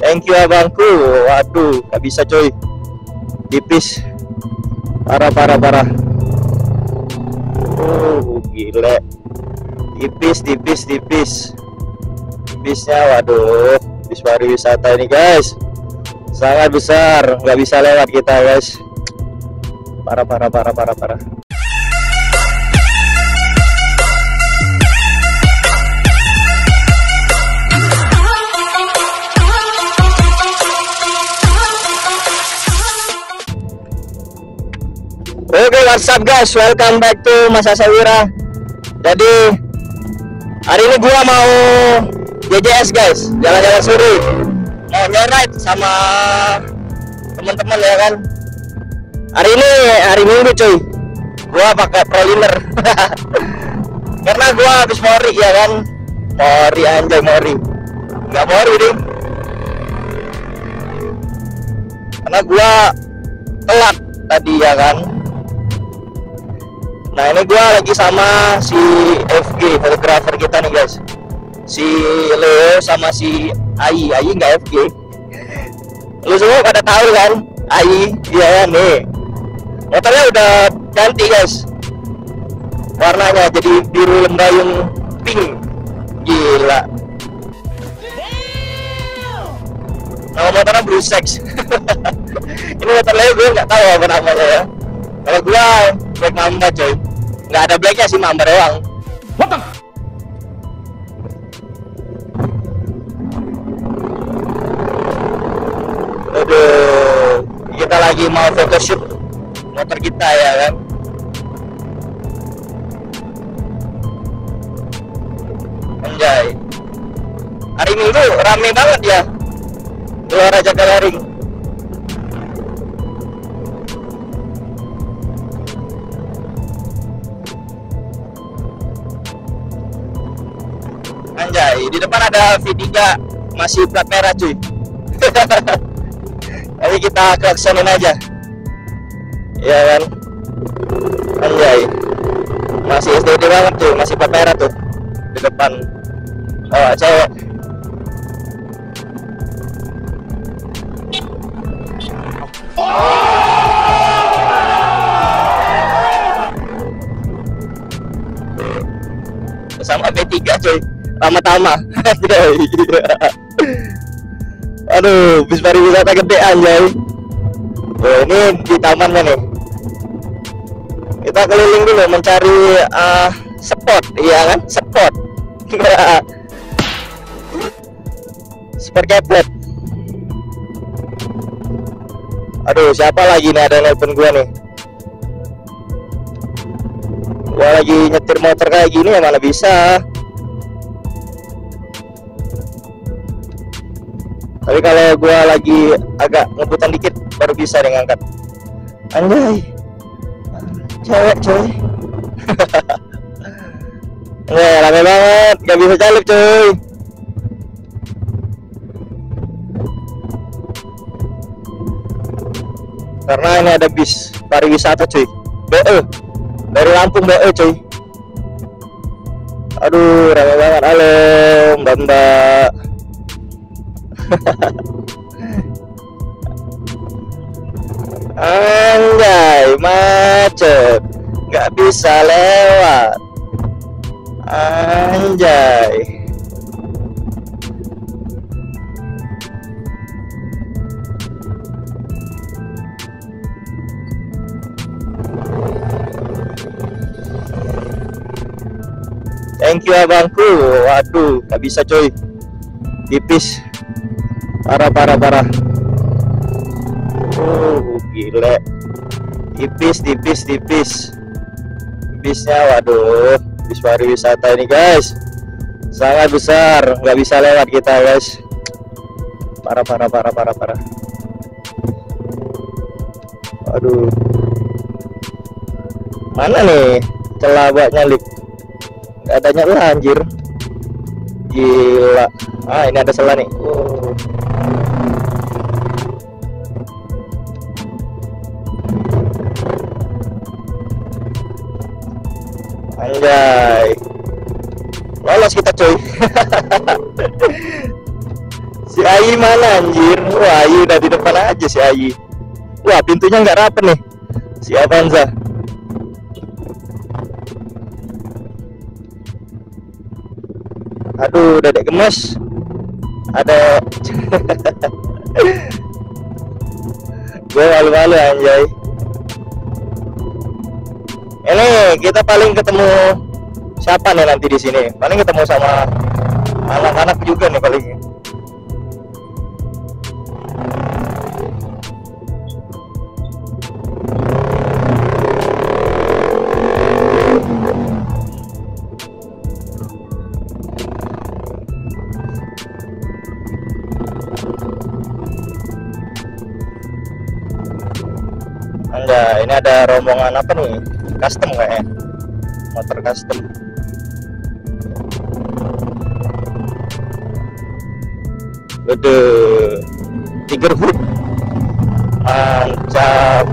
Thank you abangku. Waduh, nggak bisa coy. Tipis. Parah. Gile. Tipis. Tipisnya, waduh. Bis pariwisata ini guys. Sangat besar, nggak bisa lewat kita guys. Parah. Oke, what's up guys, welcome back to Mas Asawira. Jadi hari ini gua mau JJS guys, jalan-jalan sore, mau nyoride sama teman-teman ya kan. Hari ini hari Minggu cuy, gua pakai proliner karena gua habis mori ya kan. Mori anjay, nggak mori deh, karena gua telat tadi ya kan. Nah ini gua lagi sama si FG, fotografer kita nih guys, si Leo sama si Ai nggak FG. Lu semua pada tahu kan Ai, dia nih motornya udah ganti guys, warnanya jadi biru lembayung pink, gila. Nama motornya Blue Sex. Ini motor Leo gue nggak tahu apa namanya ya. Kalau gua Black Mamba coy, nggak ada blacknya sih, Mamba doang. What the? Aduh, kita lagi mau photoshoot motor kita ya kan. Anjay, hari Minggu rame banget ya luar aja Gathering. Anjay, di depan ada V3 masih plat merah cuy. Nanti kita klaksonin aja ya kan. Anjay, masih STD banget tuh, masih plat merah tuh di depan. Oh cewek. Sama B3 cuy, Tama. Aduh, bis pariwisata gede anjay. Oh, ini di tamannya nih. Kita keliling dulu mencari spot, iya kan? Spot. Spot keplet. Aduh, siapa lagi nih, ada nelpon gua nih. Gua lagi nyetir motor kayak gini ya mana bisa. Tapi kalau gua lagi agak ngebutan dikit baru bisa nih ngangkat. Anjay, cewek coy. Nggak, rame banget, gak bisa jaluk coy. Karena ini ada bis pariwisata cuy, BE dari Lampung, BE cuy. Aduh, rame banget. Halo mbak. Anjay, macet, nggak bisa lewat. Anjay. Thank you abangku. Waduh, nggak bisa coy. Tipis. Parah. Gile. Tipis. Tipisnya, waduh. Bis pariwisata ini guys, sangat besar, nggak bisa lewat kita guys. Parah. Aduh. Mana nih celah buat nyalip? Nggak ada nyala anjir. Gila. Ini ada celah nih. Anjay, lolos kita coy. Si Ayi mana anjir? Wah, Ayi udah di depan aja si Ayi. Wah, pintunya nggak rapet nih. Si Avanza. Aduh, dedek gemes. Ada. Gue malu-malu anjay. Ini kita paling ketemu siapa nih nanti di sini? Paling ketemu sama anak-anak juga nih paling. Enggak, ini ada rombongan apa nih? Custom kayaknya. Motor custom. Waduh, Tiger Hood. Mantap.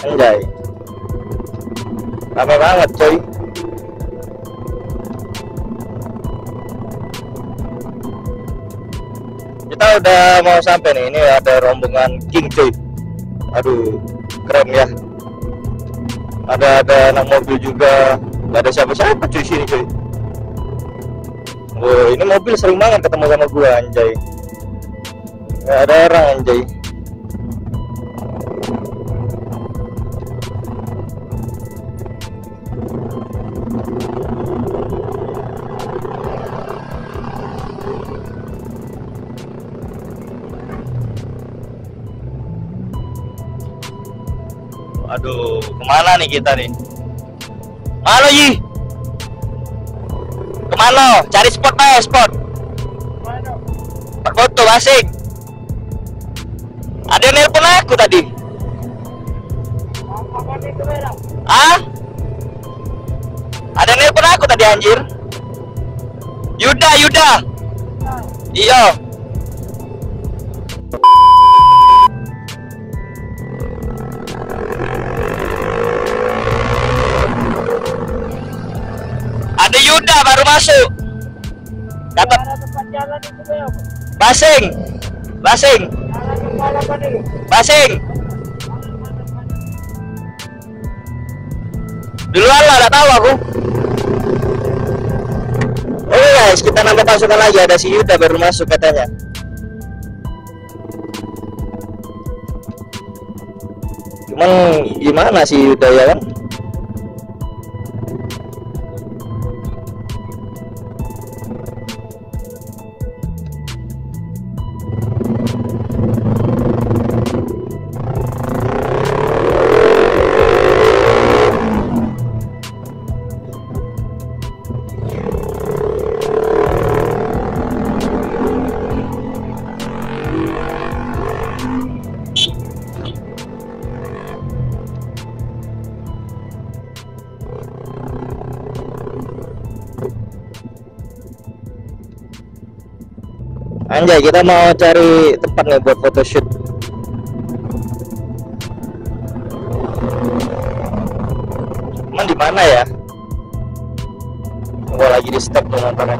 Anjay. Rame banget, coy. Kita udah mau sampai nih. Ini ada rombongan King, coy. Aduh, keren ya. Ada anak mobil juga. Gak ada siapa-siapa cuy sini, cuy. Wah, ini mobil sering banget ketemu sama gua, anjay. Gak ada orang, anjay. Aduh, kemana nih kita nih? Halo Yi, kemana? Cari spot pak, spot. Spot foto asik. Ada yang nelpon aku tadi. Ah? Ada yang nelpon aku tadi anjir. Yuda. Iya. Ada Yuda baru masuk. Kata Basing. Duluan lah, gak tahu aku. Oh guys, kita nambah pasukan lagi. Ada si Yuda baru masuk katanya. Cuman gimana si Yuda ya kan? Anjay, kita mau cari tempat nih buat photoshoot. Cuman di mana ya? Gua lagi di stop tuh motornya.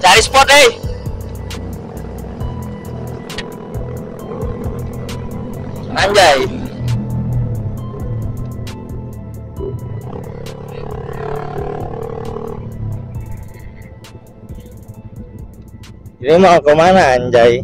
Cari spot, Anjay. Ini mau kemana anjay?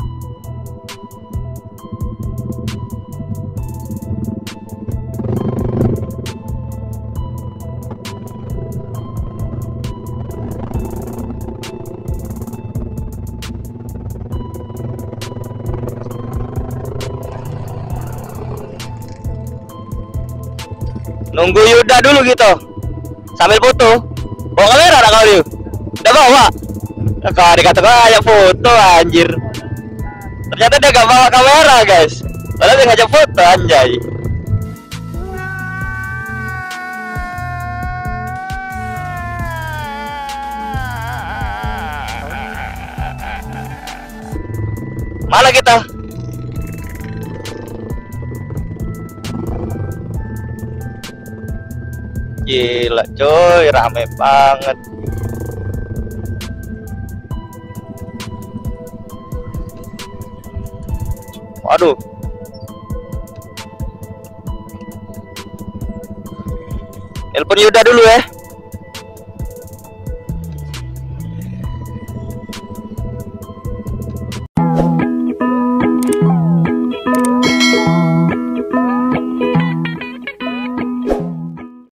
Nunggu Yuda dulu gitu, sambil foto. Bawa kamera ada kau, udah bawa. Kalau dikata aja foto anjir. Ternyata dia gak bawa kamera guys. Padahal dia ngajak foto anjay. Mana kita? Gila coy, rame banget. Waduh. Telepon Yuda dulu ya.